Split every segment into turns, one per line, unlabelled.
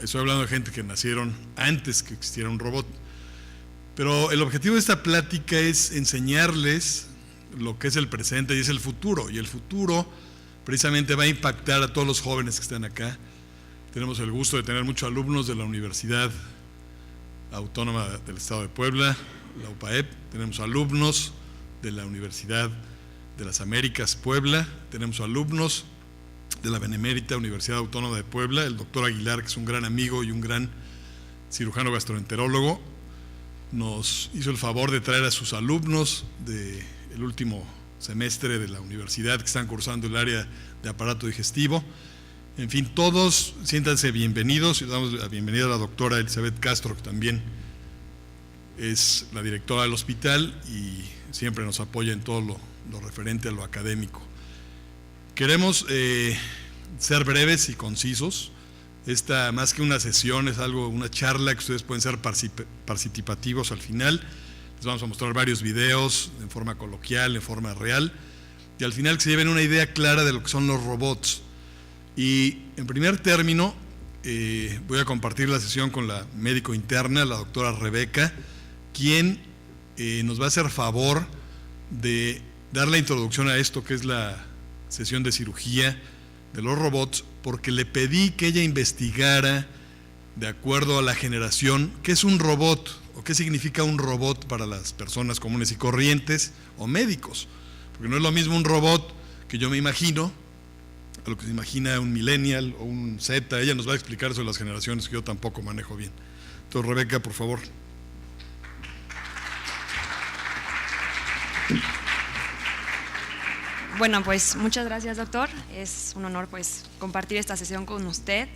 estoy hablando de gente que nacieron antes que existiera un robot. Pero el objetivo de esta plática es enseñarles lo que es el presente y es el futuro. Y el futuro precisamente va a impactar a todos los jóvenes que están acá. Tenemos el gusto de tener muchos alumnos de la Universidad Autónoma del Estado de Puebla, la UPAEP. Tenemos alumnos de la Universidad de las Américas, Puebla. Tenemos alumnos de la Benemérita Universidad Autónoma de Puebla, el doctor Aguilar, que es un gran amigo y un gran cirujano gastroenterólogo, nos hizo el favor de traer a sus alumnos del último semestre de la universidad que están cursando el área de aparato digestivo. En fin, todos siéntanse bienvenidos y damos la bienvenida a la doctora Elizabeth Castro, que también es la directora del hospital y siempre nos apoya en todo lo referente a lo académico. Queremos ser breves y concisos. Esta, más que una sesión, es una charla que ustedes pueden ser participativos al final. Les vamos a mostrar varios videos en forma coloquial, en forma real, y al final que se lleven una idea clara de lo que son los robots. Y en primer término, voy a compartir la sesión con la médico interna, la doctora Rebeca, quien nos va a hacer favor de dar la introducción a esto que es la sesión de cirugía de los robots, porque le pedí que ella investigara, de acuerdo a la generación, qué es un robot o qué significa un robot para las personas comunes y corrientes o médicos, porque no es lo mismo un robot que yo me imagino a lo que se imagina un millennial o un Z. Ella nos va a explicar sobre las generaciones que yo tampoco manejo bien. Entonces, Rebeca, por favor.
Bueno, pues muchas gracias, doctor. Es un honor pues compartir esta sesión con usted.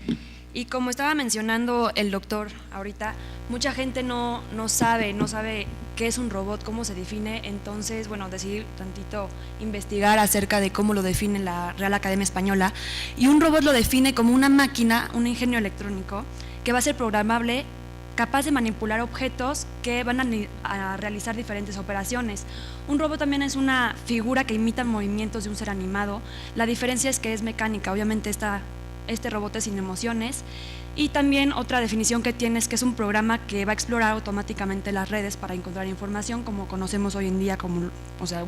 Y como estaba mencionando el doctor ahorita, mucha gente no sabe qué es un robot, cómo se define. Entonces, bueno, decidí tantito investigar acerca de cómo lo define la Real Academia Española. Y un robot lo define como una máquina, un ingenio electrónico, que va a ser programable, capaz de manipular objetos que van a realizar diferentes operaciones. Un robot también es una figura que imita movimientos de un ser animado. La diferencia es que es mecánica. Obviamente este robot es sin emociones. Y también otra definición que tiene es que es un programa que va a explorar automáticamente las redes para encontrar información, como conocemos hoy en día, como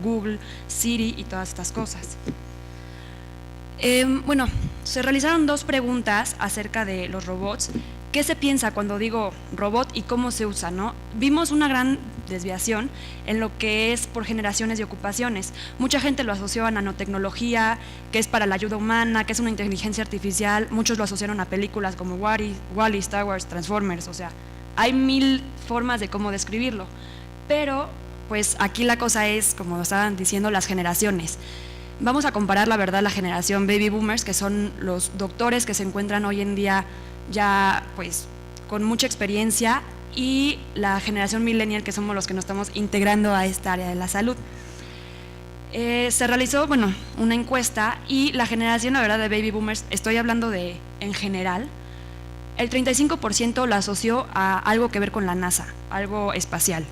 Google, Siri y todas estas cosas. Bueno, se realizaron 2 preguntas acerca de los robots. ¿Qué se piensa cuando digo robot y cómo se usa, no? Vimos una gran desviación en lo que es por generaciones y ocupaciones. Mucha gente lo asoció a nanotecnología, que es para la ayuda humana, que es una inteligencia artificial. Muchos lo asociaron a películas como Wall-E, Star Wars, Transformers. O sea, hay 1000 formas de cómo describirlo. Pero, pues aquí la cosa es, como estaban diciendo, las generaciones. Vamos a comparar, la verdad, la generación Baby Boomers, que son los doctores que se encuentran hoy en día ya pues con mucha experiencia, y la generación millennial, que somos los que nos estamos integrando a esta área de la salud. Se realizó, bueno, una encuesta y la generación, la verdad, de Baby Boomers, estoy hablando en general, el 35% la asoció a algo que ver con la NASA, algo espacial.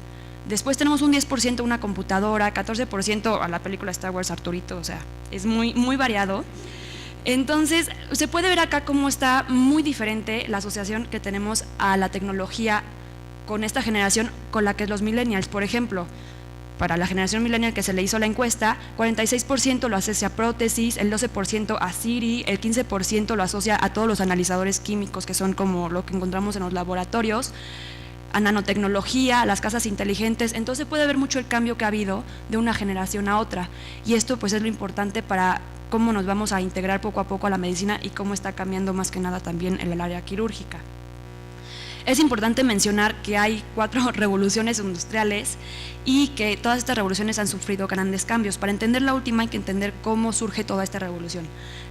Después tenemos un 10% a una computadora, 14% a la película Star Wars, Arturito, o sea, es muy, muy variado. Entonces, se puede ver acá cómo está muy diferente la asociación que tenemos a la tecnología con esta generación con la que es los millennials. Por ejemplo, para la generación millennial que se le hizo la encuesta, 46% lo asocia a prótesis, el 12% a Siri, el 15% lo asocia a todos los analizadores químicos, que son como lo que encontramos en los laboratorios, a nanotecnología, a las casas inteligentes. Entonces puede ver mucho el cambio que ha habido de una generación a otra, y esto pues es lo importante para cómo nos vamos a integrar poco a poco a la medicina y cómo está cambiando más que nada también en el área quirúrgica. Es importante mencionar que hay 4 revoluciones industriales y que todas estas revoluciones han sufrido grandes cambios. Para entender la última hay que entender cómo surge toda esta revolución.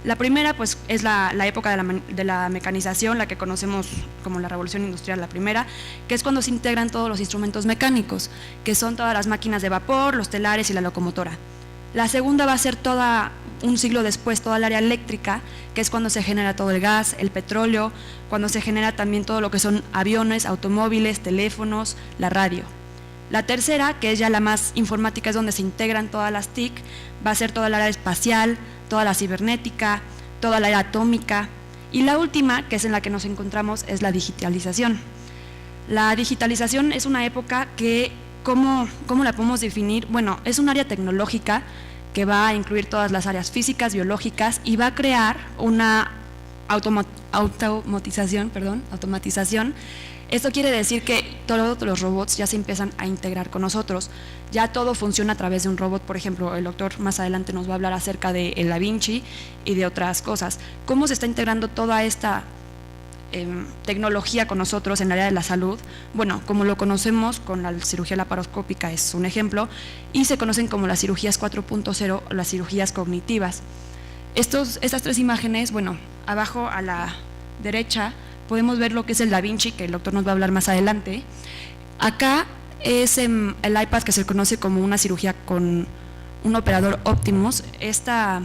La primera pues es la época de la mecanización, la que conocemos como la revolución industrial, la primera, que es cuando se integran todos los instrumentos mecánicos, que son todas las máquinas de vapor, los telares y la locomotora. La segunda va a ser un siglo después, toda el área eléctrica, que es cuando se genera todo el gas, el petróleo, cuando se genera también todo lo que son aviones, automóviles, teléfonos, la radio. La tercera, que es ya la más informática, es donde se integran todas las TIC, va a ser toda el área espacial, toda la cibernética, toda la área atómica, Y la última, que es en la que nos encontramos, es la digitalización. La digitalización es una época que, ¿cómo la podemos definir? Bueno, es un área tecnológica que va a incluir todas las áreas físicas, biológicas, y va a crear una automatización. Esto quiere decir que todos los robots ya se empiezan a integrar con nosotros. Ya todo funciona a través de un robot. Por ejemplo, el doctor más adelante nos va a hablar acerca de el Da Vinci y de otras cosas. ¿Cómo se está integrando toda esta tecnología con nosotros en el área de la salud? Bueno, como lo conocemos con la cirugía laparoscópica es un ejemplo, y se conocen como las cirugías 4.0 o las cirugías cognitivas. Estas tres imágenes, bueno, abajo a la derecha podemos ver lo que es el Da Vinci, que el doctor nos va a hablar más adelante. Acá es el iPad, que se conoce como una cirugía con un operador Optimus. Este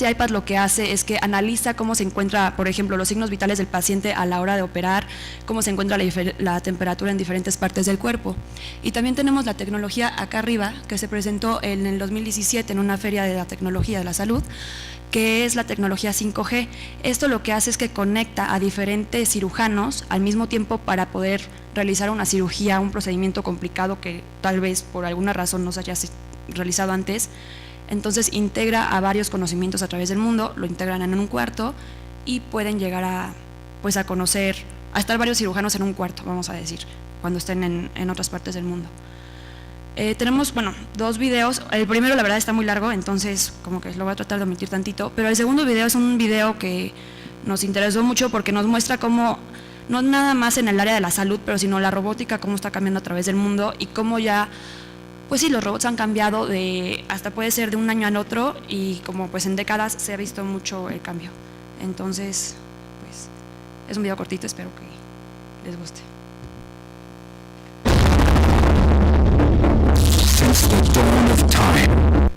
iPad lo que hace es que analiza cómo se encuentra, por ejemplo, los signos vitales del paciente a la hora de operar, cómo se encuentra la temperatura en diferentes partes del cuerpo. Y también tenemos la tecnología acá arriba, que se presentó en el 2017 en una feria de la tecnología de la salud, que es la tecnología 5G. Esto lo que hace es que conecta a diferentes cirujanos al mismo tiempo para poder realizar una cirugía, un procedimiento complicado que tal vez por alguna razón no se haya realizado antes. Entonces integra a varios conocimientos a través del mundo, lo integran en un cuarto y pueden llegar a conocer, a estar varios cirujanos en un cuarto, vamos a decir, cuando estén en otras partes del mundo. Tenemos, dos videos. El primero la verdad está muy largo, entonces como que lo voy a tratar de omitir tantito, pero el segundo video es un video que nos interesó mucho porque nos muestra cómo, no nada más en el área de la salud, pero sino la robótica, cómo está cambiando a través del mundo y cómo ya, pues sí, los robots han cambiado hasta puede ser de un año al otro, y como pues en décadas se ha visto mucho el cambio. Entonces, pues es un video cortito, espero que les guste.
Since the dawn of time,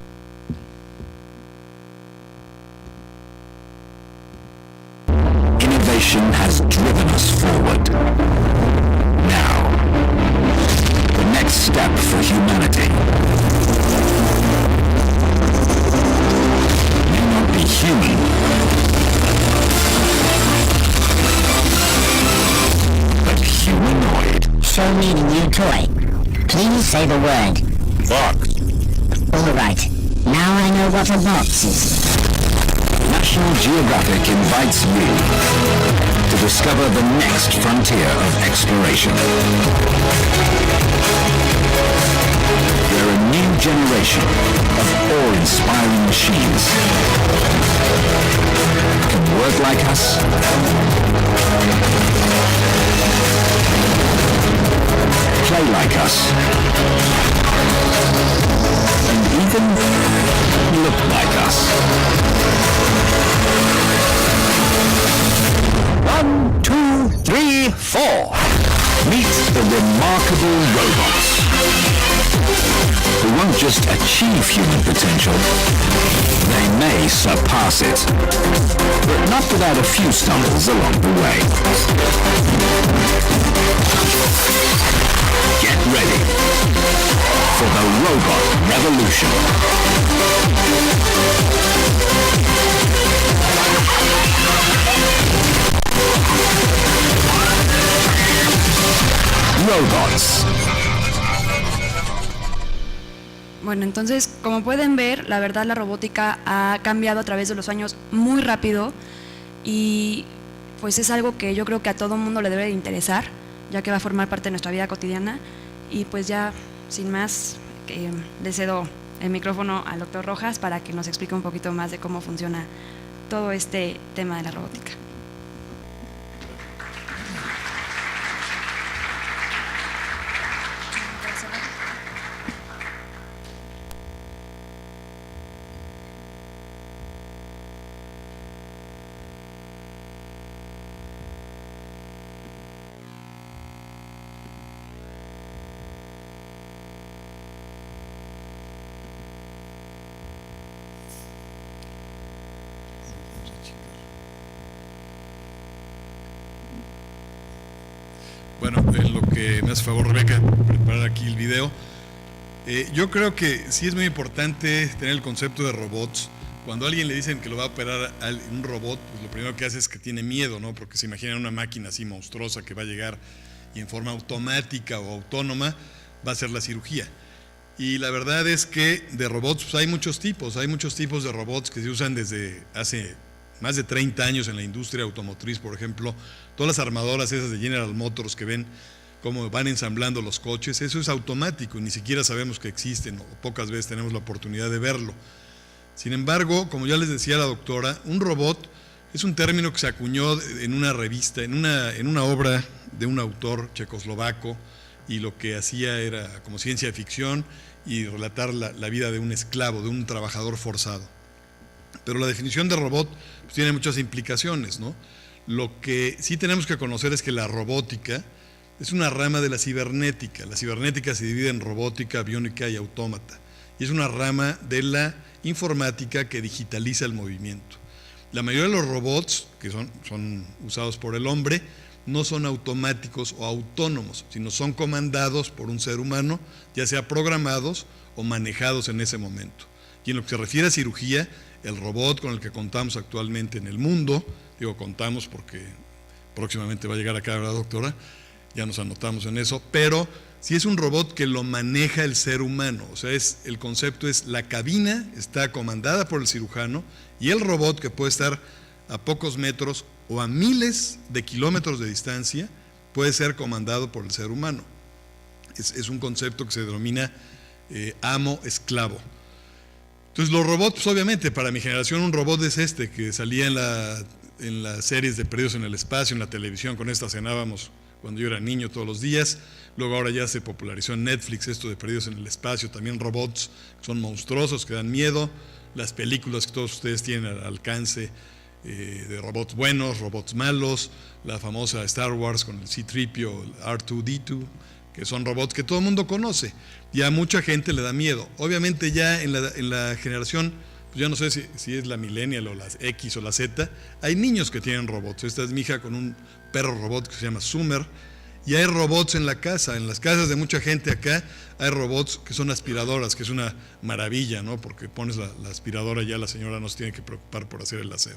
innovation has driven us forward. Now, the next step for humanity may not be human, but humanoid.
Show me the new toy. Please say the word.
Box.
All right. Now I know what a box is.
National Geographic invites you to discover the next frontier of exploration, where a new generation of awe-inspiring machines can work like us, play like us, and even look like us. 1, 2, 3, 4. Meet the remarkable robots, who won't just achieve human potential, they may surpass it, but not without a few stumbles along the way. Get ready for the robot revolution. Robots.
Bueno, entonces, como pueden ver, la verdad la robótica ha cambiado a través de los años muy rápido, y pues es algo que yo creo que a todo mundo le debe de interesar, ya que va a formar parte de nuestra vida cotidiana. Y pues ya, sin más, le cedo el micrófono al doctor Rojas para que nos explique un poquito más de cómo funciona todo este tema de la robótica.
Bueno, en lo que me hace favor Rebeca preparar aquí el video, yo creo que sí es muy importante tener el concepto de robots, cuando a alguien le dicen que lo va a operar un robot, pues lo primero que hace es que tiene miedo, ¿no? Porque se imagina una máquina así monstruosa que va a llegar y en forma automática o autónoma va a hacer la cirugía. Y la verdad es que de robots pues hay muchos tipos de robots que se usan desde hace más de 30 años en la industria automotriz, por ejemplo, todas las armadoras esas de General Motors que ven cómo van ensamblando los coches, eso es automático, ni siquiera sabemos que existen o pocas veces tenemos la oportunidad de verlo. Sin embargo, como ya les decía la doctora, un robot es un término que se acuñó en una revista, en una obra de un autor checoslovaco, y lo que hacía era como ciencia ficción y relatar la vida de un esclavo, de un trabajador forzado. Pero la definición de robot pues, tiene muchas implicaciones, ¿no? Lo que sí tenemos que conocer es que la robótica es una rama de la cibernética. La cibernética se divide en robótica, aviónica y autómata. Y es una rama de la informática que digitaliza el movimiento. La mayoría de los robots que son usados por el hombre no son automáticos o autónomos, sino son comandados por un ser humano, ya sea programados o manejados en ese momento. Y en lo que se refiere a cirugía, el robot con el que contamos actualmente en el mundo, digo contamos porque próximamente va a llegar acá, ¿verdad, doctora? Ya nos anotamos en eso, pero si es un robot que lo maneja el ser humano, o sea, el concepto es la cabina está comandada por el cirujano y el robot que puede estar a pocos metros o a miles de kilómetros de distancia puede ser comandado por el ser humano. Es un concepto que se denomina amo-esclavo. Entonces los robots, pues, obviamente, para mi generación un robot es este, que salía en las series de Perdidos en el Espacio, en la televisión, con esta cenábamos cuando yo era niño todos los días. Luego ahora ya se popularizó en Netflix esto de Perdidos en el Espacio, también robots que son monstruosos, que dan miedo, las películas que todos ustedes tienen al alcance, de robots buenos, robots malos, la famosa Star Wars con el C-3PO, el R2-D2, que son robots que todo el mundo conoce y a mucha gente le da miedo. Obviamente ya en la generación, pues ya no sé si es la millennial o la X o la Z, hay niños que tienen robots. Esta es mi hija con un perro robot que se llama Summer, y hay robots en la casa, en las casas de mucha gente acá hay robots que son aspiradoras, que es una maravilla, ¿no? Porque pones la aspiradora y ya la señora no se tiene que preocupar por hacer el aseo.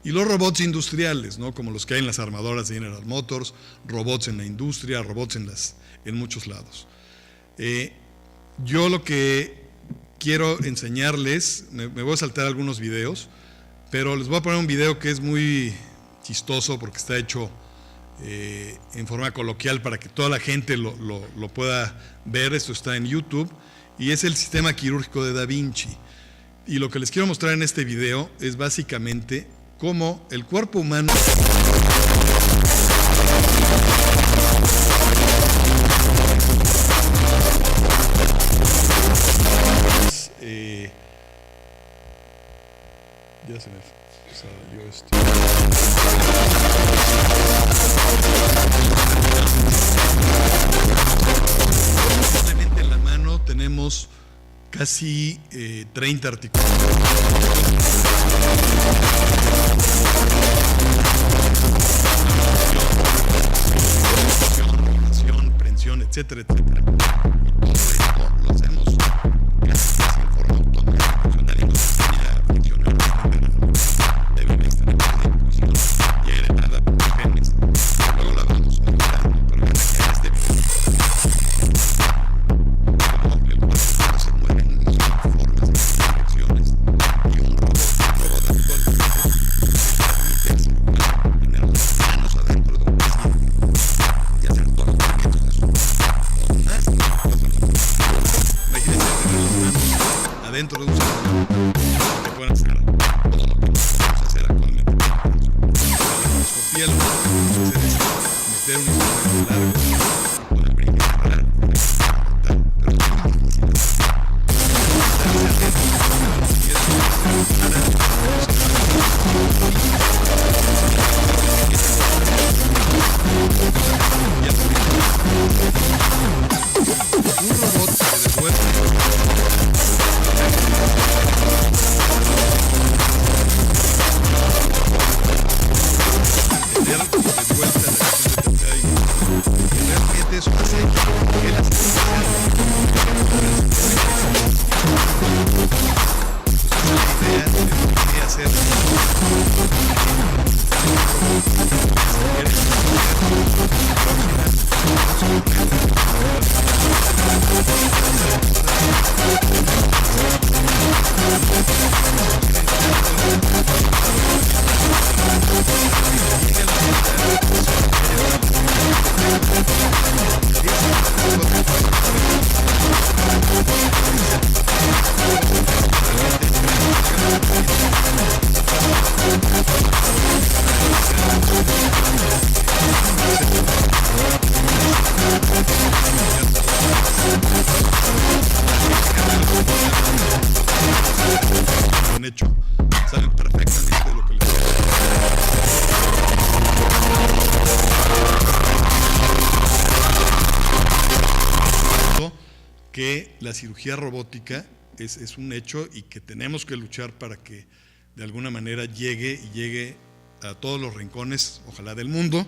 Y los robots industriales, ¿no? Como los que hay en las armadoras de General Motors, robots en la industria, robots en muchos lados. Yo lo que quiero enseñarles, me voy a saltar algunos videos, pero les voy a poner un video que es muy chistoso porque está hecho en forma coloquial para que toda la gente lo pueda ver. Esto está en YouTube y es el sistema quirúrgico de Da Vinci. Y lo que les quiero mostrar en este video es básicamente cómo el cuerpo humano ya se me salió esto. Simplemente en la mano tenemos casi 30 articulaciones. Prensión, etcétera, etcétera. Y todo esto lo hacemos casi en forma automática. Nadie nos enseña a funcionar debe estar en y heredada por los genes. Luego la vamos mejorando, pero en este como el cuerpo se mueve en mismas formas, en direcciones, y un robot actualmente permite tener las manos adentro de un vecino y hacer todo lo que movimientos de su más imagínense tener las manos adentro de un celular que pueden hacer todo lo que podemos hacer actualmente. La laparoscopía lo que podemos hacer es meter un instrumento largo y poder brincar, pero es muy difícil. Un robot se devuelve tener de vuelta la visión de tercera dimensión. Han hecho, saben perfectamente lo que les que la cirugía robótica es un hecho y que tenemos que luchar para que de alguna manera llegue a todos los rincones, ojalá del mundo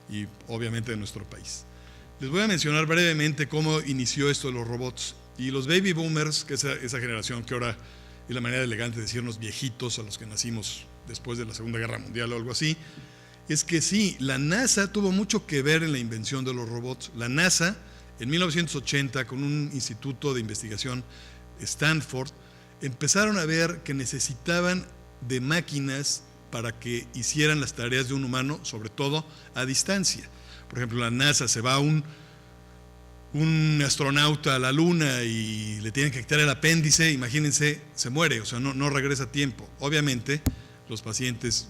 y obviamente de nuestro país. Les voy a mencionar brevemente cómo inició esto de los robots. Y los baby boomers, que es esa generación que ahora es la manera elegante de decirnos viejitos a los que nacimos después de la Segunda Guerra Mundial o algo así, es que sí, la NASA tuvo mucho que ver en la invención de los robots. La NASA, en 1980, con un instituto de investigación, Stanford, empezaron a ver que necesitaban de máquinas para que hicieran las tareas de un humano, sobre todo a distancia. Por ejemplo, la NASA se va a un astronauta a la Luna y le tienen que quitar el apéndice, imagínense, se muere, o sea, no regresa a tiempo. Obviamente, los pacientes,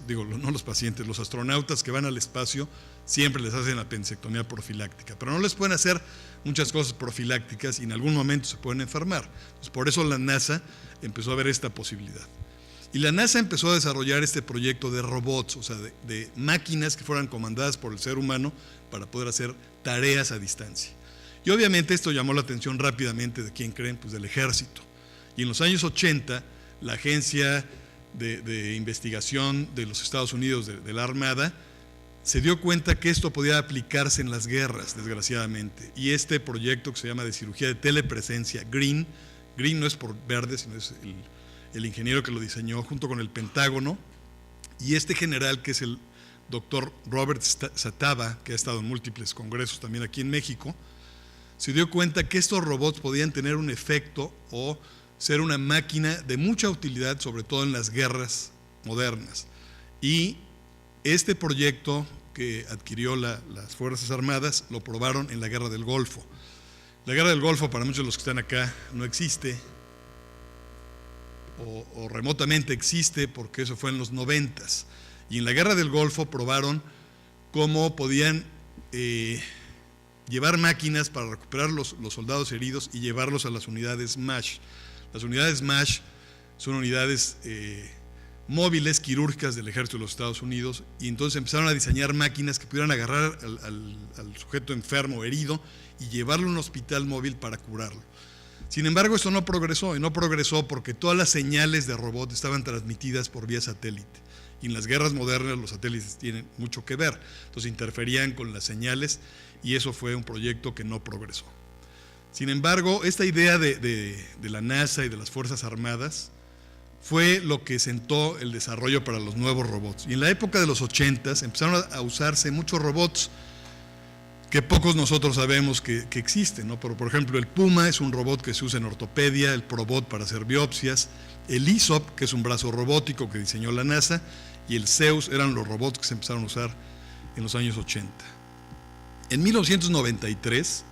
los astronautas que van al espacio siempre les hacen apendicectomía profiláctica, pero no les pueden hacer muchas cosas profilácticas y en algún momento se pueden enfermar. Entonces, por eso la NASA empezó a ver esta posibilidad. Y la NASA empezó a desarrollar este proyecto de robots, o sea, de máquinas que fueran comandadas por el ser humano para poder hacer tareas a distancia. Y obviamente esto llamó la atención rápidamente de quién creen, pues del ejército. Y en los años 80, la agencia de investigación de los Estados Unidos, de la Armada, se dio cuenta que esto podía aplicarse en las guerras, desgraciadamente. Y este proyecto que se llama de cirugía de telepresencia, Green no es por verde, sino es el ingeniero que lo diseñó junto con el Pentágono, y este general que es el doctor Robert Satava, que ha estado en múltiples congresos también aquí en México, se dio cuenta que estos robots podían tener un efecto o ser una máquina de mucha utilidad, sobre todo en las guerras modernas. Y este proyecto que adquirió las Fuerzas Armadas lo probaron en la Guerra del Golfo. La Guerra del Golfo, para muchos de los que están acá, no existe, o remotamente existe, porque eso fue en los 90s. Y en la Guerra del Golfo probaron cómo podían llevar máquinas para recuperar los soldados heridos y llevarlos a las unidades MASH. Las unidades MASH son unidades móviles quirúrgicas del ejército de los Estados Unidos, y entonces empezaron a diseñar máquinas que pudieran agarrar al sujeto enfermo, herido, y llevarlo a un hospital móvil para curarlo. Sin embargo, esto no progresó, y no progresó porque todas las señales de robot estaban transmitidas por vía satélite. Y en las guerras modernas los satélites tienen mucho que ver, entonces interferían con las señales, y eso fue un proyecto que no progresó. Sin embargo, esta idea de la NASA y de las Fuerzas Armadas fue lo que sentó el desarrollo para los nuevos robots. Y en la época de los 80s empezaron a usarse muchos robots que pocos nosotros sabemos que existen, ¿no? Pero, por ejemplo, el Puma es un robot que se usa en ortopedia, el Probot para hacer biopsias, el ISOP, que es un brazo robótico que diseñó la NASA, y el Zeus eran los robots que se empezaron a usar en los años 80. En 1993,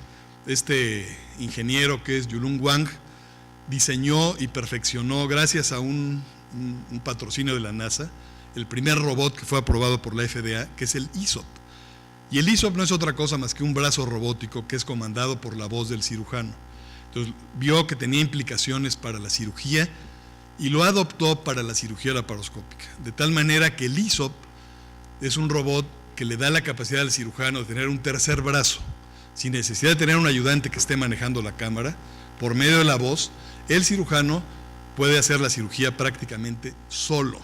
este ingeniero que es Yulun Wang diseñó y perfeccionó, gracias a un patrocinio de la NASA, el primer robot que fue aprobado por la FDA, que es el ISOP. Y el ISOP no es otra cosa más que un brazo robótico que es comandado por la voz del cirujano. Entonces vio que tenía implicaciones para la cirugía y lo adoptó para la cirugía laparoscópica. De tal manera que el ISOP es un robot que le da la capacidad al cirujano de tener un tercer brazo, sin necesidad de tener un ayudante que esté manejando la cámara. Por medio de la voz, el cirujano puede hacer la cirugía prácticamente solo.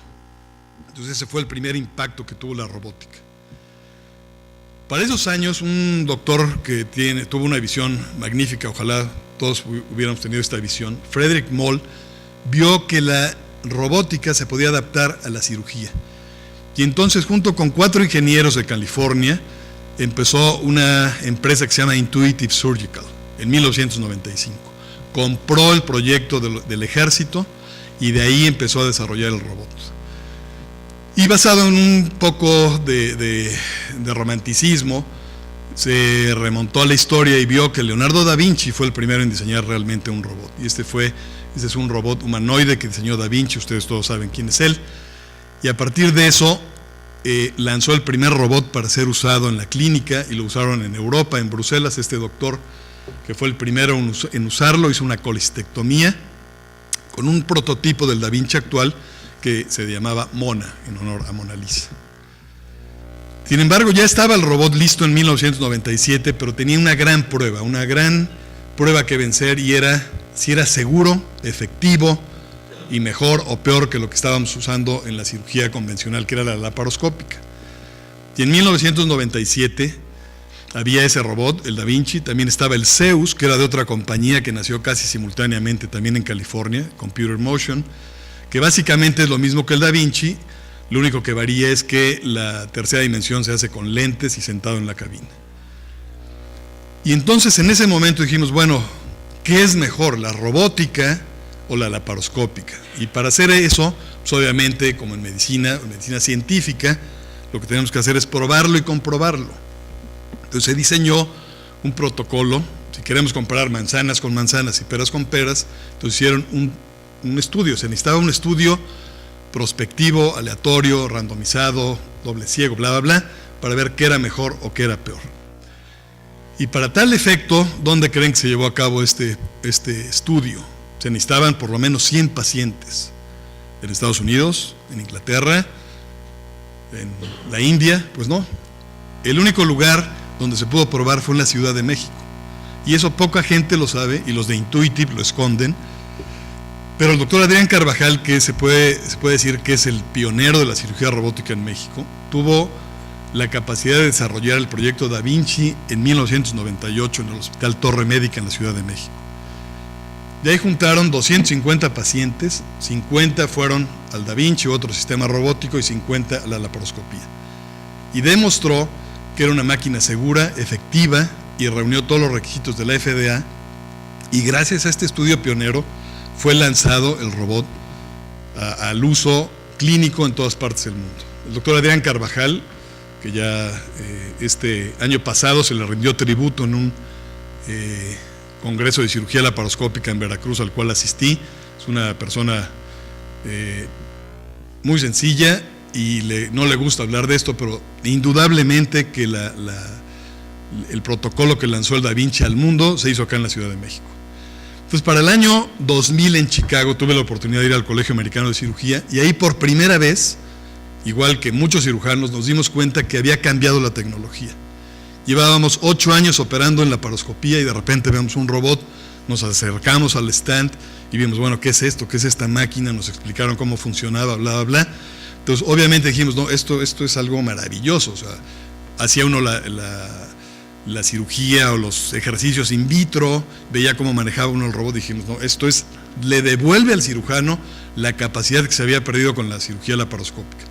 Entonces ese fue el primer impacto que tuvo la robótica. Para esos años, un doctor que tuvo una visión magnífica, ojalá todos hubiéramos tenido esta visión, Frederick Moll, vio que la robótica se podía adaptar a la cirugía. Y entonces, junto con 4 ingenieros de California, empezó una empresa que se llama Intuitive Surgical en 1995. Compró el proyecto del ejército y de ahí empezó a desarrollar el robot. Y basado en un poco de romanticismo, se remontó a la historia y vio que Leonardo da Vinci fue el primero en diseñar realmente un robot. Y este es un robot humanoide que diseñó da Vinci, ustedes todos saben quién es él. Y a partir de eso, lanzó el primer robot para ser usado en la clínica y lo usaron en Europa, en Bruselas. Este doctor, que fue el primero en usarlo, hizo una colistectomía con un prototipo del Da Vinci actual que se llamaba Mona, en honor a Mona Lisa. Sin embargo, ya estaba el robot listo en 1997, pero tenía una gran prueba que vencer, y era si era seguro, efectivo y mejor o peor que lo que estábamos usando en la cirugía convencional, que era la laparoscópica. Y en 1997 había ese robot, el Da Vinci. También estaba el Zeus, que era de otra compañía que nació casi simultáneamente también en California, Computer Motion, que básicamente es lo mismo que el Da Vinci. Lo único que varía es que la tercera dimensión se hace con lentes y sentado en la cabina. Y entonces en ese momento dijimos, bueno, ¿qué es mejor, la robótica o la laparoscópica? Y para hacer eso, pues obviamente, como en medicina científica, lo que tenemos que hacer es probarlo y comprobarlo. Entonces se diseñó un protocolo. Si queremos comparar manzanas con manzanas y peras con peras, entonces hicieron un estudio. Se necesitaba un estudio prospectivo, aleatorio, randomizado, doble ciego, bla, bla, bla, para ver qué era mejor o qué era peor. Y para tal efecto, ¿dónde creen que se llevó a cabo este estudio? Se necesitaban por lo menos 100 pacientes. En Estados Unidos, en Inglaterra, en la India, pues no. El único lugar donde se pudo probar fue en la Ciudad de México. Y eso poca gente lo sabe, y los de Intuitive lo esconden. Pero el doctor Adrián Carvajal, que se puede decir que es el pionero de la cirugía robótica en México, tuvo la capacidad de desarrollar el proyecto Da Vinci en 1998 en el Hospital Torre Médica en la Ciudad de México. De ahí juntaron 250 pacientes, 50 fueron al Da Vinci, otro sistema robótico, y 50 a la laparoscopía. Y demostró que era una máquina segura, efectiva, y reunió todos los requisitos de la FDA, y gracias a este estudio pionero fue lanzado el robot al uso clínico en todas partes del mundo. El doctor Adrián Carvajal, que ya este año pasado se le rindió tributo en un congreso de cirugía laparoscópica en Veracruz, al cual asistí. Es una persona muy sencilla y no le gusta hablar de esto, pero indudablemente que el protocolo que lanzó el Da Vinci al mundo se hizo acá en la Ciudad de México. Entonces, para el año 2000 en Chicago tuve la oportunidad de ir al Colegio Americano de Cirugía, y ahí por primera vez, igual que muchos cirujanos, nos dimos cuenta que había cambiado la tecnología. Llevábamos 8 años operando en laparoscopía y de repente vemos un robot, nos acercamos al stand y vimos, bueno, ¿qué es esto? ¿Qué es esta máquina? Nos explicaron cómo funcionaba, bla, bla, bla. Entonces, obviamente dijimos, no, esto es algo maravilloso. O sea, hacía uno la cirugía o los ejercicios in vitro, veía cómo manejaba uno el robot, dijimos, no, le devuelve al cirujano la capacidad que se había perdido con la cirugía laparoscópica.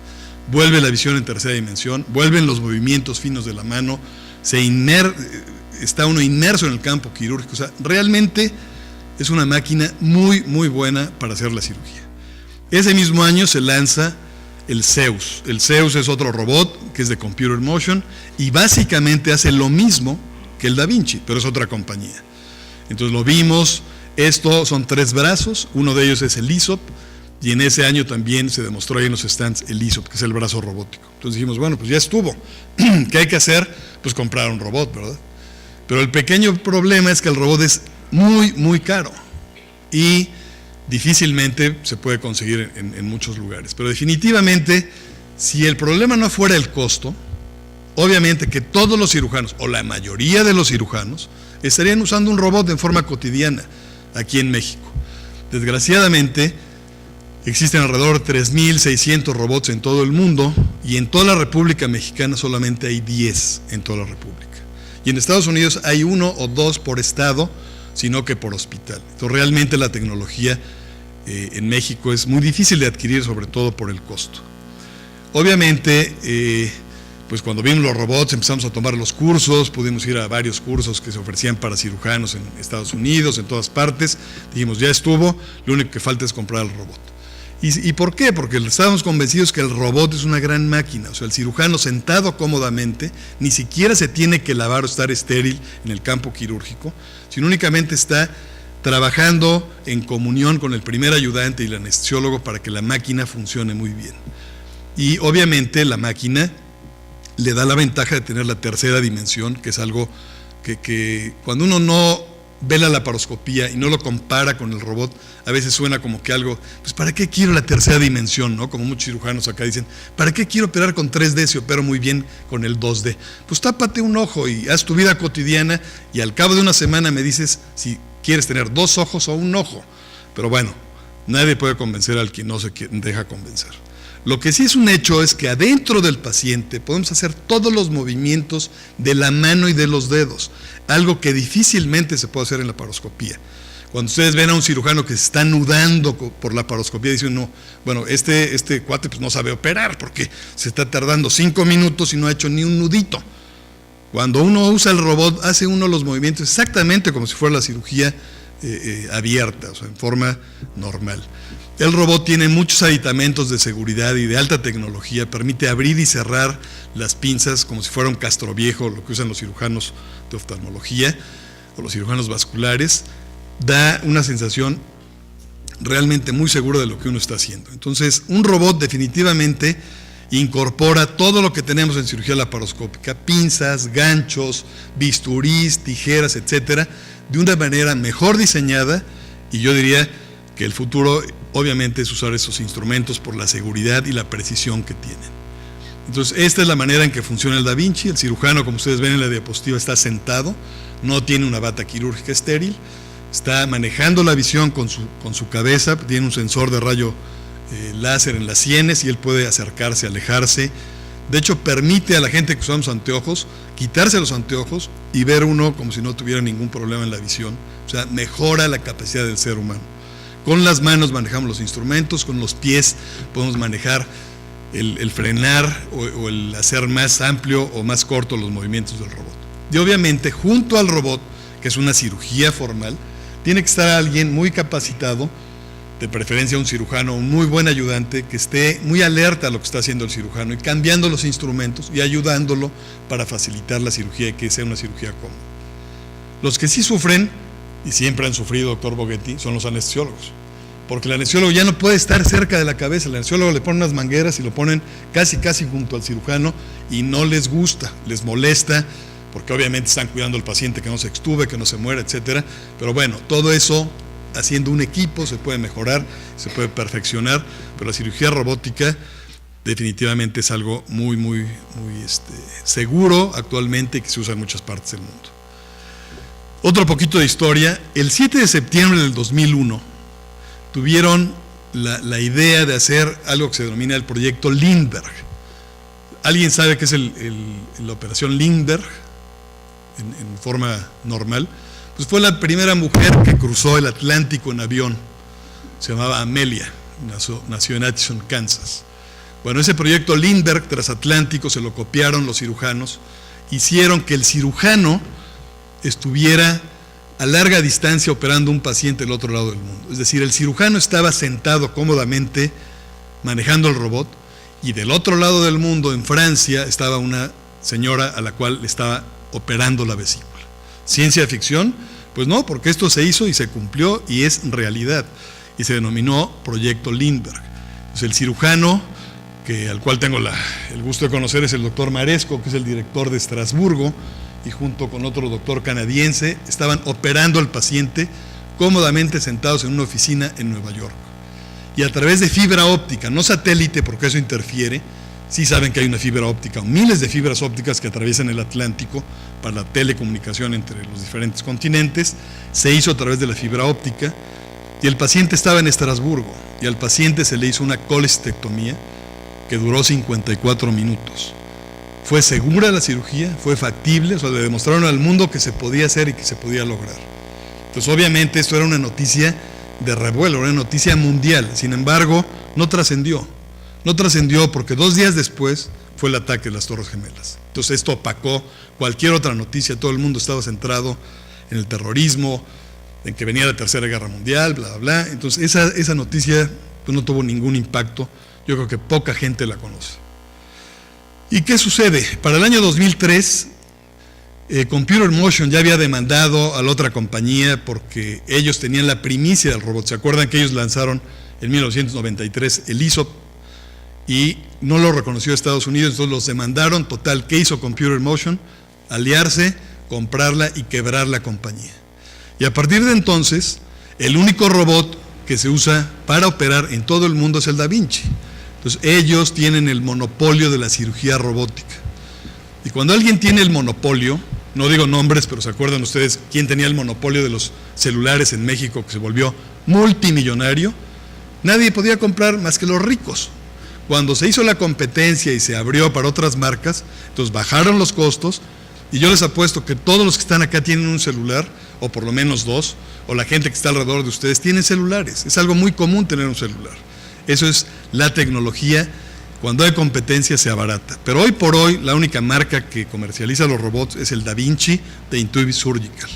Vuelve la visión en tercera dimensión, vuelven los movimientos finos de la mano, está uno inmerso en el campo quirúrgico. O sea, realmente es una máquina muy, muy buena para hacer la cirugía. Ese mismo año se lanza el Zeus. El Zeus es otro robot que es de Computer Motion y básicamente hace lo mismo que el Da Vinci, pero es otra compañía. Entonces lo vimos. Esto son 3 brazos, uno de ellos es el ISOP, y en ese año también se demostró ahí en los stands el ISOP, que es el brazo robótico. Entonces dijimos, bueno, pues ya estuvo. ¿Qué hay que hacer? Pues comprar un robot, ¿verdad? Pero el pequeño problema es que el robot es muy, muy caro y difícilmente se puede conseguir en muchos lugares. Pero definitivamente, si el problema no fuera el costo, obviamente que todos los cirujanos, o la mayoría de los cirujanos, estarían usando un robot en forma cotidiana aquí en México. Desgraciadamente, existen alrededor de 3.600 robots en todo el mundo, y en toda la República Mexicana solamente hay 10 en toda la República. Y en Estados Unidos hay 1 o 2 por estado, sino que por hospital. Entonces realmente la tecnología en México es muy difícil de adquirir, sobre todo por el costo. Obviamente, pues cuando vimos los robots empezamos a tomar los cursos, pudimos ir a varios cursos que se ofrecían para cirujanos en Estados Unidos, en todas partes. Dijimos, ya estuvo, lo único que falta es comprar el robot. ¿Y por qué? Porque estábamos convencidos que el robot es una gran máquina. O sea, el cirujano sentado cómodamente ni siquiera se tiene que lavar o estar estéril en el campo quirúrgico, sino únicamente está trabajando en comunión con el primer ayudante y el anestesiólogo para que la máquina funcione muy bien. Y obviamente la máquina le da la ventaja de tener la tercera dimensión, que es algo que cuando uno no ve la laparoscopía y no lo compara con el robot, a veces suena como que algo, pues ¿para qué quiero la tercera dimensión? ¿No? Como muchos cirujanos acá dicen, ¿para qué quiero operar con 3D si opero muy bien con el 2D? Pues tápate un ojo y haz tu vida cotidiana y al cabo de una semana me dices si quieres tener 2 ojos o un ojo. Pero bueno, nadie puede convencer al que no se deja convencer. Lo que sí es un hecho es que adentro del paciente podemos hacer todos los movimientos de la mano y de los dedos, algo que difícilmente se puede hacer en la laparoscopía. Cuando ustedes ven a un cirujano que se está nudando por la laparoscopía, dicen, no, bueno, este cuate pues no sabe operar porque se está tardando 5 minutos y no ha hecho ni un nudito. Cuando uno usa el robot, hace uno los movimientos exactamente como si fuera la cirugía abierta, o sea, en forma normal. El robot tiene muchos aditamentos de seguridad y de alta tecnología, permite abrir y cerrar las pinzas como si fuera un castroviejo, lo que usan los cirujanos de oftalmología o los cirujanos vasculares, da una sensación realmente muy segura de lo que uno está haciendo. Entonces, un robot definitivamente incorpora todo lo que tenemos en cirugía laparoscópica, pinzas, ganchos, bisturís, tijeras, etcétera, de una manera mejor diseñada, y yo diría que el futuro obviamente es usar esos instrumentos por la seguridad y la precisión que tienen. Entonces, esta es la manera en que funciona el Da Vinci. El cirujano, como ustedes ven en la diapositiva, está sentado, no tiene una bata quirúrgica estéril, está manejando la visión con su cabeza, tiene un sensor de rayo láser en las sienes y él puede acercarse, alejarse. De hecho, permite a la gente que usamos anteojos quitarse los anteojos y ver uno como si no tuviera ningún problema en la visión. O sea, mejora la capacidad del ser humano. Con las manos manejamos los instrumentos, con los pies podemos manejar el frenar o el hacer más amplio o más corto los movimientos del robot. Y obviamente, junto al robot, que es una cirugía formal, tiene que estar alguien muy capacitado, de preferencia un cirujano, un muy buen ayudante, que esté muy alerta a lo que está haciendo el cirujano y cambiando los instrumentos y ayudándolo para facilitar la cirugía y que sea una cirugía cómoda. Los que sí sufren, y siempre han sufrido, doctor Boghetti, son los anestesiólogos. Porque el anestesiólogo ya no puede estar cerca de la cabeza, el anestesiólogo le pone unas mangueras y lo ponen casi junto al cirujano y no les gusta, les molesta, porque obviamente están cuidando al paciente que no se extube, que no se muera, etcétera. Pero bueno, todo eso, haciendo un equipo, se puede mejorar, se puede perfeccionar, pero la cirugía robótica definitivamente es algo muy seguro actualmente y que se usa en muchas partes del mundo. Otro poquito de historia. El 7 de septiembre del 2001 tuvieron la idea de hacer algo que se denomina el proyecto Lindbergh. ¿Alguien sabe qué es la operación Lindbergh en forma normal? Pues fue la primera mujer que cruzó el Atlántico en avión. Se llamaba Amelia, nació en Atchison, Kansas. Bueno, ese proyecto Lindbergh transatlántico se lo copiaron los cirujanos, hicieron que el cirujano estuviera a larga distancia operando un paciente del otro lado del mundo. Es decir, el cirujano estaba sentado cómodamente manejando el robot y del otro lado del mundo, en Francia, estaba una señora a la cual le estaba operando la vesícula. ¿Ciencia ficción? Pues no, porque esto se hizo y se cumplió y es realidad. Y se denominó Proyecto Lindbergh. Entonces, el cirujano, al cual tengo el gusto de conocer, es el doctor Maresco, que es el director de Estrasburgo, y junto con otro doctor canadiense, estaban operando al paciente cómodamente sentados en una oficina en Nueva York. Y a través de fibra óptica, no satélite, porque eso interfiere, sí saben que hay una fibra óptica, miles de fibras ópticas que atraviesan el Atlántico para la telecomunicación entre los diferentes continentes, se hizo a través de la fibra óptica, y el paciente estaba en Estrasburgo, y al paciente se le hizo una colestectomía que duró 54 minutos. Fue segura la cirugía, fue factible, o sea, le demostraron al mundo que se podía hacer y que se podía lograr. Entonces, obviamente, esto era una noticia de revuelo, una noticia mundial. Sin embargo, no trascendió. No trascendió porque 2 días después fue el ataque de las Torres Gemelas. Entonces, esto opacó cualquier otra noticia. Todo el mundo estaba centrado en el terrorismo, en que venía la Tercera Guerra Mundial, bla, bla, bla. Entonces, esa noticia pues, no tuvo ningún impacto. Yo creo que poca gente la conoce. ¿Y qué sucede? Para el año 2003, Computer Motion ya había demandado a la otra compañía porque ellos tenían la primicia del robot. ¿Se acuerdan que ellos lanzaron en 1993 el ISOP? y no lo reconoció Estados Unidos, entonces los demandaron. Total, ¿qué hizo Computer Motion? Aliarse, comprarla y quebrar la compañía. Y a partir de entonces, el único robot que se usa para operar en todo el mundo es el Da Vinci. Entonces ellos tienen el monopolio de la cirugía robótica. Y cuando alguien tiene el monopolio, no digo nombres, pero ¿se acuerdan ustedes quién tenía el monopolio de los celulares en México, que se volvió multimillonario? Nadie podía comprar más que los ricos. Cuando se hizo la competencia y se abrió para otras marcas, entonces bajaron los costos, y yo les apuesto que todos los que están acá tienen un celular, o por lo menos dos, o la gente que está alrededor de ustedes tienen celulares. Es algo muy común tener un celular. Eso es la tecnología. Cuando hay competencia se abarata. Pero hoy por hoy la única marca que comercializa los robots es el Da Vinci de Intuitive Surgical.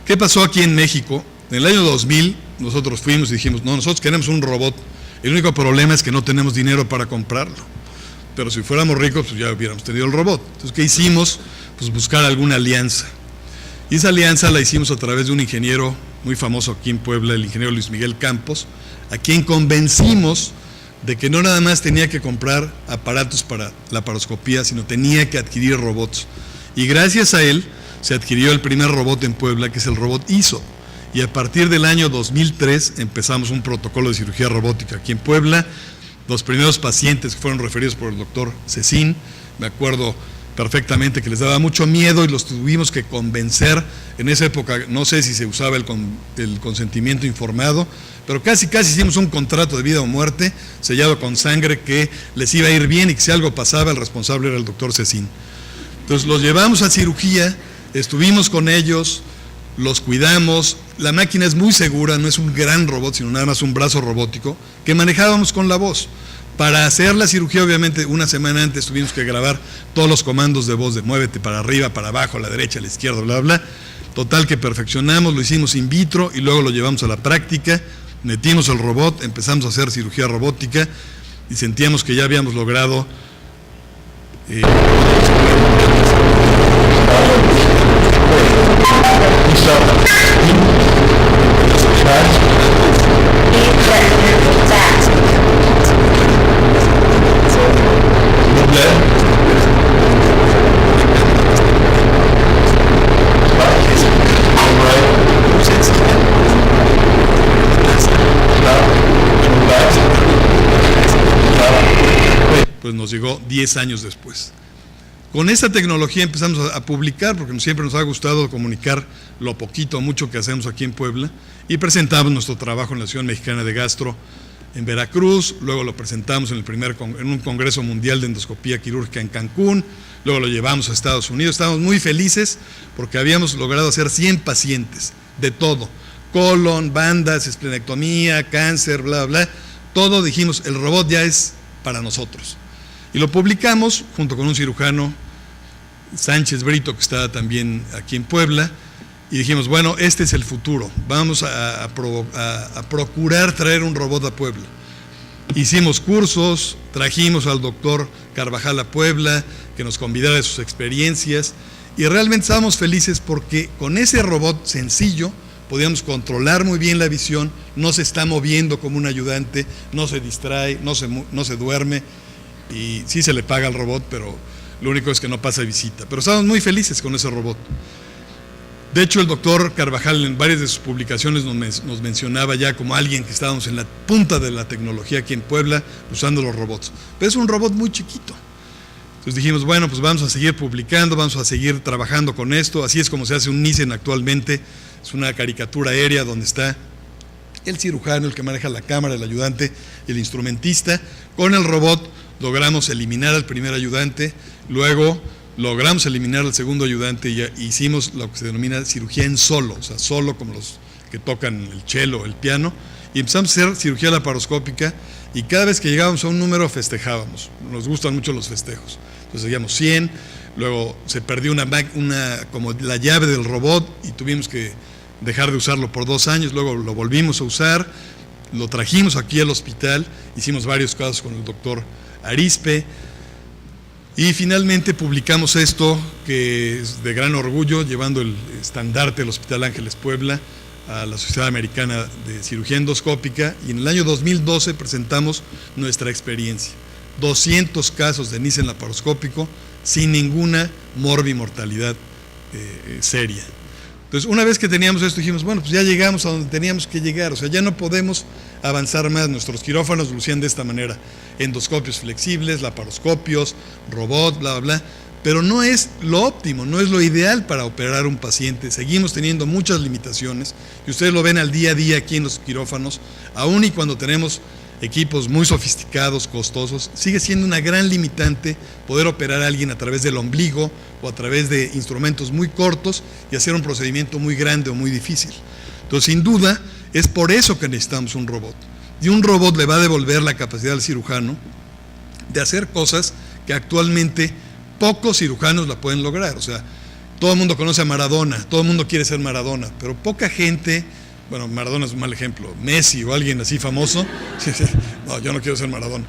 ¿Qué pasó aquí en México? En el año 2000 nosotros fuimos y dijimos, no, nosotros queremos un robot. El único problema es que no tenemos dinero para comprarlo. Pero si fuéramos ricos, pues ya hubiéramos tenido el robot. Entonces, ¿qué hicimos? Pues buscar alguna alianza. Y esa alianza la hicimos a través de un ingeniero muy famoso aquí en Puebla, el ingeniero Luis Miguel Campos, a quien convencimos de que no nada más tenía que comprar aparatos para la laparoscopía, sino tenía que adquirir robots. Y gracias a él se adquirió el primer robot en Puebla, que es el robot ISO. Y a partir del año 2003 empezamos un protocolo de cirugía robótica aquí en Puebla. Los primeros pacientes que fueron referidos por el doctor Cecín, me acuerdo perfectamente que les daba mucho miedo y los tuvimos que convencer. En esa época no sé si se usaba el consentimiento informado, pero casi hicimos un contrato de vida o muerte sellado con sangre, que les iba a ir bien y que si algo pasaba el responsable era el doctor Cecín. Entonces los llevamos a cirugía, estuvimos con ellos, los cuidamos. La máquina es muy segura, no es un gran robot, sino nada más un brazo robótico que manejábamos con la voz. Para hacer la cirugía, obviamente, una semana antes tuvimos que grabar todos los comandos de voz, de muévete para arriba, para abajo, a la derecha, a la izquierda, bla, bla. Total que perfeccionamos, lo hicimos in vitro y luego lo llevamos a la práctica, metimos el robot, empezamos a hacer cirugía robótica y sentíamos que ya habíamos logrado pues nos llegó 10 años después. Con esta tecnología empezamos a publicar, porque siempre nos ha gustado comunicar lo poquito o mucho que hacemos aquí en Puebla, y presentamos nuestro trabajo en la Asociación Mexicana de Gastro en Veracruz, luego lo presentamos en un Congreso Mundial de Endoscopía Quirúrgica en Cancún, luego lo llevamos a Estados Unidos. Estábamos muy felices porque habíamos logrado hacer 100 pacientes de todo, colon, bandas, esplenectomía, cáncer, bla, bla, todo. Dijimos, el robot ya es para nosotros. Y lo publicamos junto con un cirujano, Sánchez Brito, que está también aquí en Puebla, y dijimos, bueno, este es el futuro, vamos a procurar traer un robot a Puebla. Hicimos cursos, trajimos al doctor Carvajal a Puebla, que nos convidara de sus experiencias, y realmente estábamos felices porque con ese robot sencillo podíamos controlar muy bien la visión, no se está moviendo como un ayudante, no se distrae, no se duerme, y sí se le paga al robot, pero lo único es que no pasa visita. Pero estábamos muy felices con ese robot. De hecho, el doctor Carvajal en varias de sus publicaciones nos mencionaba ya como alguien que estábamos en la punta de la tecnología aquí en Puebla usando los robots. Pero es un robot muy chiquito. Entonces dijimos, bueno, pues vamos a seguir publicando, vamos a seguir trabajando con esto. Así es como se hace un Nissen actualmente. Es una caricatura aérea donde está el cirujano, el que maneja la cámara, el ayudante y el instrumentista. Con el robot logramos eliminar al primer ayudante, luego logramos eliminar al segundo ayudante y hicimos lo que se denomina cirugía en solo, o sea, solo como los que tocan el cello, el piano, y empezamos a hacer cirugía laparoscópica y cada vez que llegábamos a un número festejábamos. Nos gustan mucho los festejos. Entonces seguíamos 100, luego se perdió como la llave del robot y tuvimos que dejar de usarlo por 2 años, luego lo volvimos a usar, lo trajimos aquí al hospital, hicimos varios casos con el doctor Arispe y finalmente publicamos esto, que es de gran orgullo, llevando el estandarte del Hospital Ángeles Puebla a la Sociedad Americana de Cirugía Endoscópica y en el año 2012 presentamos nuestra experiencia. 200 casos de Nissen laparoscópico sin ninguna morbimortalidad seria. Entonces, una vez que teníamos esto, dijimos, bueno, pues ya llegamos a donde teníamos que llegar, o sea, ya no podemos avanzar más. Nuestros quirófanos lucían de esta manera: endoscopios flexibles, laparoscopios, robot, bla, bla, bla, pero no es lo óptimo, no es lo ideal para operar a un paciente. Seguimos teniendo muchas limitaciones y ustedes lo ven al día a día aquí en los quirófanos, aún y cuando tenemos equipos muy sofisticados, costosos, sigue siendo una gran limitante poder operar a alguien a través del ombligo o a través de instrumentos muy cortos y hacer un procedimiento muy grande o muy difícil. Entonces, sin duda, es por eso que necesitamos un robot. Y un robot le va a devolver la capacidad al cirujano de hacer cosas que actualmente pocos cirujanos la pueden lograr. O sea, todo el mundo conoce a Maradona, todo el mundo quiere ser Maradona, pero poca gente... Bueno, Maradona es un mal ejemplo, Messi o alguien así famoso, no, yo no quiero ser Maradona,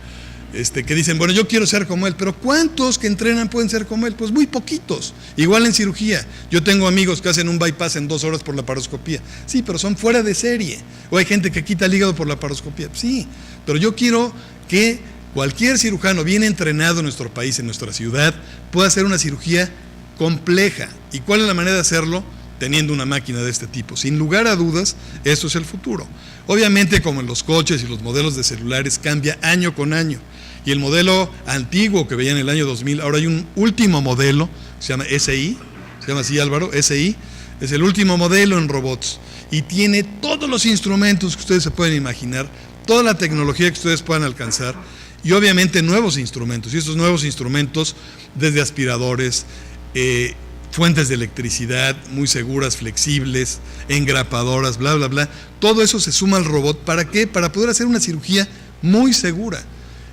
que dicen, bueno, yo quiero ser como él, pero ¿cuántos que entrenan pueden ser como él? Pues muy poquitos. Igual en cirugía, yo tengo amigos que hacen un bypass en 2 horas por laparoscopía, sí, pero son fuera de serie. O hay gente que quita el hígado por laparoscopía, sí, pero yo quiero que cualquier cirujano bien entrenado en nuestro país, en nuestra ciudad, pueda hacer una cirugía compleja. ¿Y cuál es la manera de hacerlo? Teniendo una máquina de este tipo. Sin lugar a dudas, eso es el futuro. Obviamente, como en los coches y los modelos de celulares, cambia año con año. Y el modelo antiguo que veían en el año 2000, ahora hay un último modelo, se llama SI, se llama así, Álvaro, SI, es el último modelo en robots. Y tiene todos los instrumentos que ustedes se pueden imaginar, toda la tecnología que ustedes puedan alcanzar, y obviamente nuevos instrumentos. Y estos nuevos instrumentos, desde aspiradores, fuentes de electricidad muy seguras, flexibles, engrapadoras, bla, bla, bla. Todo eso se suma al robot. ¿Para qué? Para poder hacer una cirugía muy segura,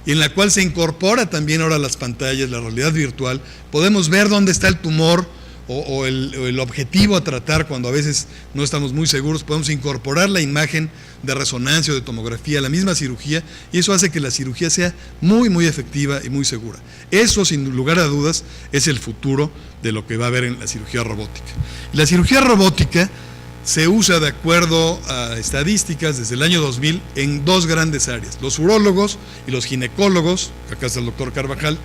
y en la cual se incorpora también ahora las pantallas, la realidad virtual. Podemos ver dónde está el tumor o el objetivo a tratar cuando a veces no estamos muy seguros. Podemos incorporar la imagen de resonancia o de tomografía a la misma cirugía, y eso hace que la cirugía sea muy, muy efectiva y muy segura. Eso, sin lugar a dudas, es el futuro de lo que va a haber en la cirugía robótica. La cirugía robótica se usa, de acuerdo a estadísticas, desde el año 2000 en 2 grandes áreas. Los urólogos y los ginecólogos, acá está el doctor Carvajal,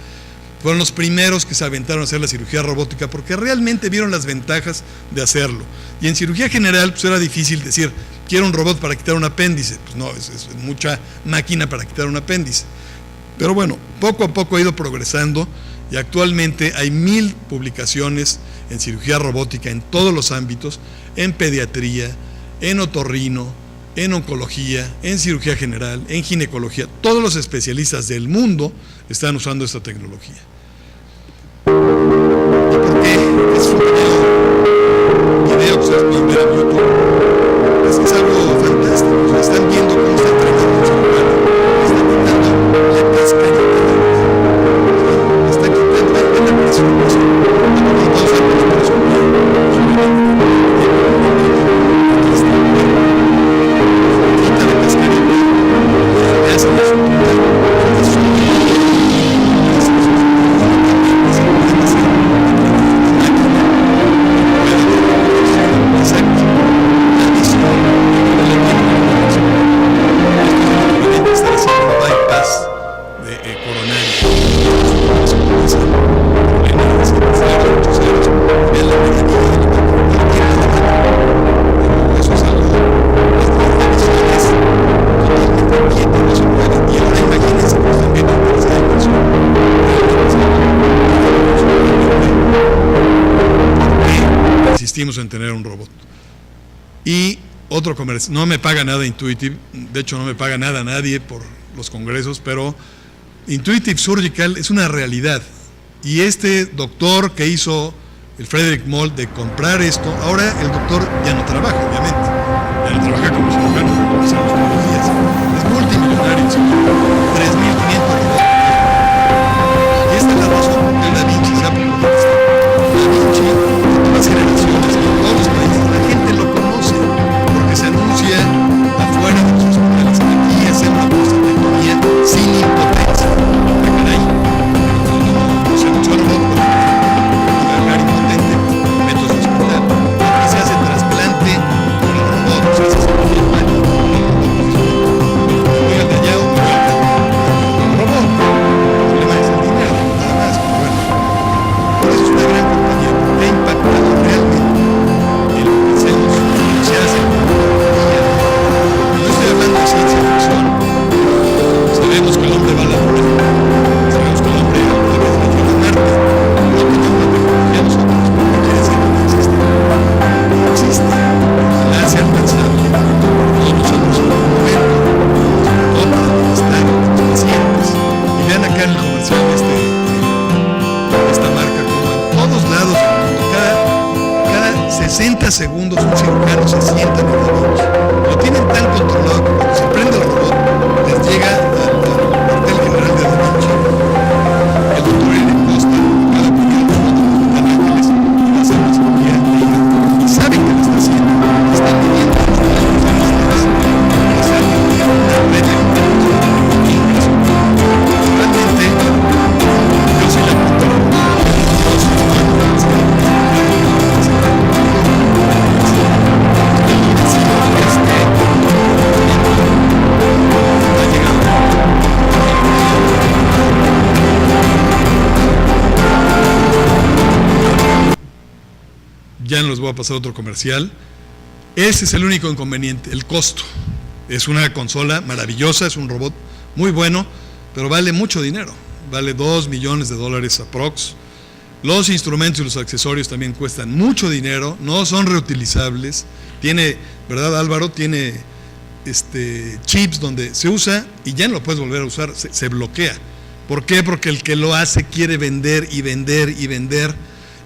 fueron los primeros que se aventaron a hacer la cirugía robótica porque realmente vieron las ventajas de hacerlo. Y en cirugía general pues era difícil decir, quiero un robot para quitar un apéndice. Pues no, es mucha máquina para quitar un apéndice. Pero bueno, poco a poco ha ido progresando y actualmente hay 1000 publicaciones en cirugía robótica en todos los ámbitos, en pediatría, en otorrino, en oncología, en cirugía general, en ginecología. Todos los especialistas del mundo están usando esta tecnología. ¿Y por qué? Es un video que ustedes pueden ver en YouTube. Es algo fantástico. O sea, están viendo cómo está entrenando un ser humano. Está quitando la cascarita. Está quitando la presión. Quita la cascarita. Le hace la en tener un robot. Y otro comercio, no me paga nada Intuitive, de hecho no me paga nada nadie por los congresos, pero Intuitive Surgical es una realidad. Y este doctor que hizo el Frederick Moll de comprar esto, ahora el doctor ya no trabaja, obviamente, ya no trabaja como cirujano, como hacemos todos los días, es multimillonario, 3.500 robots. Y esta es la razón por la que Da Vinci se ha popularizado. Da Vinci, en todas las generaciones, en todos los países, la gente lo conoce porque se anuncia afuera de los hospitales. Aquí hacer una prostatectomía sin impotencia. Ah, caray, no se anuncia el robot porque dejar impotente, meto a su hospital. Aquí se hace trasplante con el robot. 30 segundos un cirujano se sienta en el Da Vinci. Lo tienen tan controlado que cuando se prende el robot les llega al cuartel general de Da Vinci el doctor Eric Costa, cada porque el robot de Ángeles va a hacer una cirugía de ida. Y saben que lo está haciendo. Están midiendo los datos de los demás y saben que tiene una red de ingreso. Realmente, yo soy la punta de yo soy la ya no les voy a pasar otro comercial. Ese es el único inconveniente, el costo. Es una consola maravillosa, es un robot muy bueno, pero vale mucho dinero, vale $2 millones aprox. Los instrumentos y los accesorios también cuestan mucho dinero, no son reutilizables. Tiene, ¿verdad, Álvaro? Tiene chips donde se usa y ya no lo puedes volver a usar, se bloquea. ¿Por qué? Porque el que lo hace quiere vender y vender y vender,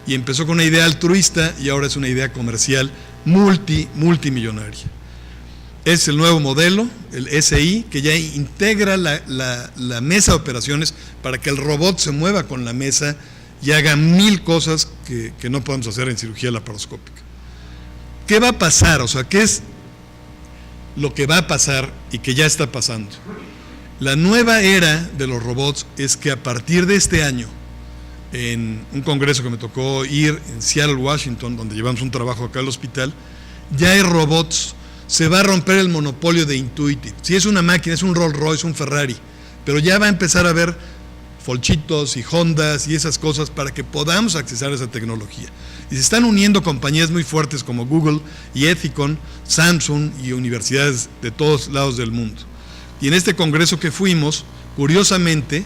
y empezó con una idea altruista y ahora es una idea comercial multimillonaria. Es el nuevo modelo, el SI, que ya integra la mesa de operaciones para que el robot se mueva con la mesa y haga 1000 cosas que no podemos hacer en cirugía laparoscópica. ¿Qué va a pasar? O sea, ¿qué es lo que va a pasar y que ya está pasando? La nueva era de los robots es que a partir de este año, en un congreso que me tocó ir en Seattle, Washington, donde llevamos un trabajo acá al hospital, ya hay robots. Se va a romper el monopolio de Intuitive. Si es una máquina, es un Rolls Royce, un Ferrari, pero ya va a empezar a haber Folchitos y Hondas y esas cosas para que podamos accesar a esa tecnología. Y se están uniendo compañías muy fuertes como Google y Ethicon, Samsung y universidades de todos lados del mundo. Y en este congreso que fuimos, curiosamente,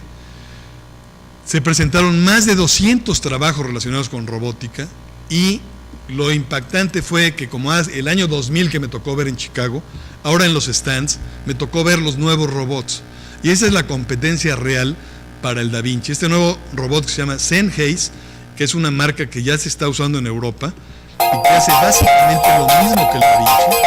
se presentaron más de 200 trabajos relacionados con robótica, y lo impactante fue que como el año 2000 que me tocó ver en Chicago, ahora en los stands me tocó ver los nuevos robots, y esa es la competencia real para el Da Vinci. Este nuevo robot que se llama Sennheiser, que es una marca que ya se está usando en Europa y que hace básicamente lo mismo que el Da Vinci.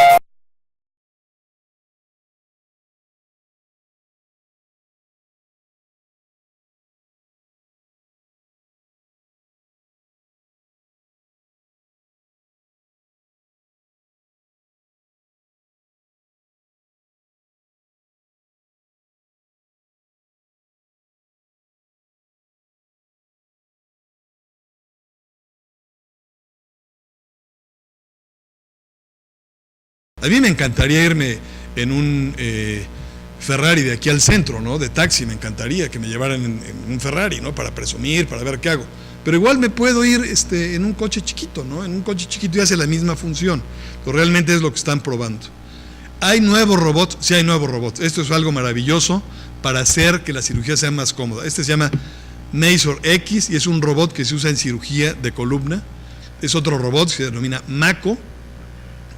A mí me encantaría irme en un Ferrari de aquí al centro, ¿no? De taxi, me encantaría que me llevaran en un Ferrari, ¿no? Para presumir, para ver qué hago. Pero igual me puedo ir en un coche chiquito, ¿no? En un coche chiquito y hace la misma función. Pero realmente es lo que están probando. ¿Hay nuevos robots? Sí, hay nuevos robots. Esto es algo maravilloso para hacer que la cirugía sea más cómoda. Este se llama Mazor X y es un robot que se usa en cirugía de columna. Es otro robot que se denomina Mako.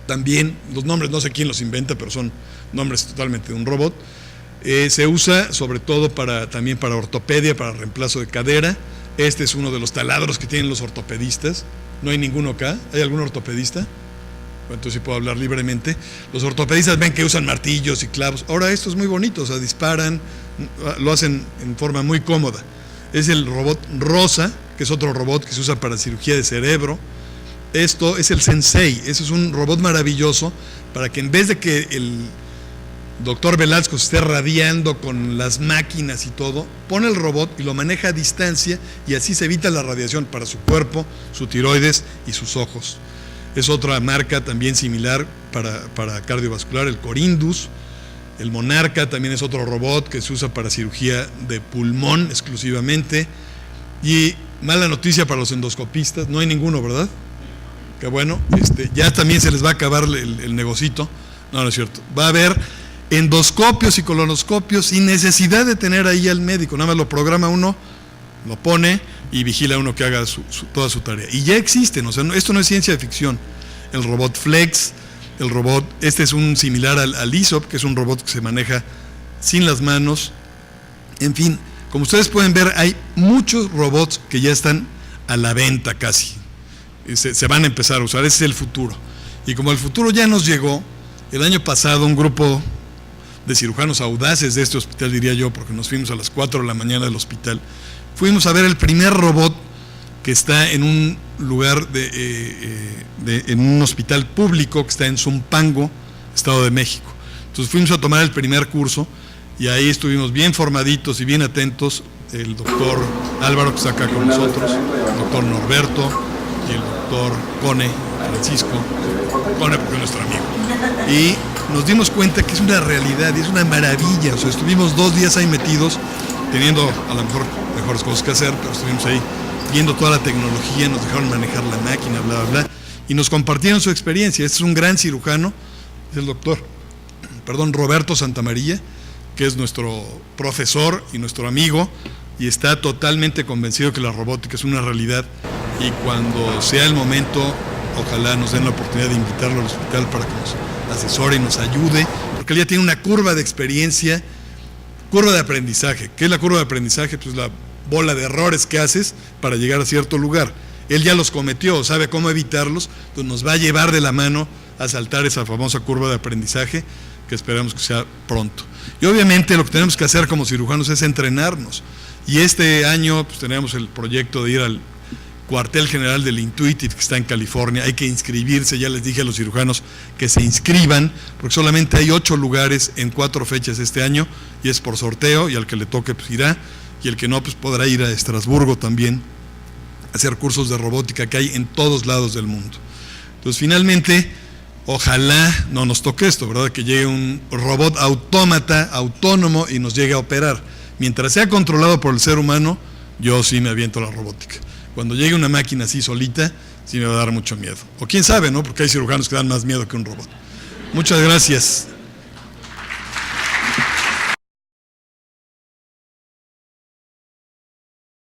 También, los nombres no sé quién los inventa, pero son nombres totalmente de un robot. Se usa sobre todo también para ortopedia, para reemplazo de cadera. Este es uno de los taladros que tienen los ortopedistas. No hay ninguno acá. ¿Hay algún ortopedista? Bueno, entonces sí puedo hablar libremente. Los ortopedistas ven que usan martillos y clavos. Ahora esto es muy bonito, o sea, disparan, lo hacen en forma muy cómoda. Es el robot Rosa, que es otro robot que se usa para cirugía de cerebro. Esto es el Sensei, ese es un robot maravilloso para que en vez de que el doctor Velasco se esté radiando con las máquinas y todo, pone el robot y lo maneja a distancia y así se evita la radiación para su cuerpo, su tiroides y sus ojos. Es otra marca también similar para cardiovascular, el Corindus. El Monarca también es otro robot que se usa para cirugía de pulmón exclusivamente. Y mala noticia para los endoscopistas, no hay ninguno, ¿verdad? Que bueno, ya también se les va a acabar el negocito. No, no es cierto. Va a haber endoscopios y colonoscopios sin necesidad de tener ahí al médico. Nada más lo programa uno, lo pone y vigila uno que haga toda su tarea. Y ya existen, o sea, esto no es ciencia de ficción. El robot Flex, el robot, este es un similar al ISOP, que es un robot que se maneja sin las manos. En fin, como ustedes pueden ver, hay muchos robots que ya están a la venta casi. se van a empezar a usar. Ese es el futuro. Y como el futuro ya nos llegó, el año pasado un grupo de cirujanos audaces de este hospital, diría yo, porque nos fuimos a las 4 de la mañana del hospital, fuimos a ver el primer robot que está en un lugar, en un hospital público que está en Zumpango, Estado de México. Entonces fuimos a tomar el primer curso y ahí estuvimos bien formaditos y bien atentos, el doctor Álvaro, que está acá con nosotros, el doctor Norberto y el doctor Cone, Francisco Cone, porque es nuestro amigo. Y nos dimos cuenta que es una realidad y es una maravilla. O sea, estuvimos 2 días ahí metidos, teniendo a lo mejor mejores cosas que hacer, pero estuvimos ahí viendo toda la tecnología, nos dejaron manejar la máquina, bla, bla, bla, y nos compartieron su experiencia. Este es un gran cirujano, es el doctor Roberto Santamaría, que es nuestro profesor y nuestro amigo, y está totalmente convencido que la robótica es una realidad, y cuando sea el momento, ojalá nos den la oportunidad de invitarlo al hospital para que nos asesore y nos ayude, porque él ya tiene una curva de experiencia, curva de aprendizaje. ¿Qué es la curva de aprendizaje? Pues la bola de errores que haces para llegar a cierto lugar. Él ya los cometió, sabe cómo evitarlos, entonces nos va a llevar de la mano a saltar esa famosa curva de aprendizaje, que esperamos que sea pronto. Y obviamente lo que tenemos que hacer como cirujanos es entrenarnos. Y este año pues tenemos el proyecto de ir al cuartel general del Intuitive, que está en California. Hay que inscribirse, ya les dije a los cirujanos que se inscriban, porque solamente hay 8 lugares en 4 fechas este año, y es por sorteo, y al que le toque pues irá, y el que no pues podrá ir a Estrasburgo también a hacer cursos de robótica que hay en todos lados del mundo. Entonces finalmente, ojalá no nos toque esto, ¿verdad? Que llegue un robot autómata, autónomo, y nos llegue a operar. Mientras sea controlado por el ser humano, yo sí me aviento a la robótica. Cuando llegue una máquina así solita, sí me va a dar mucho miedo. O quién sabe, ¿no? Porque hay cirujanos que dan más miedo que un robot. Muchas gracias.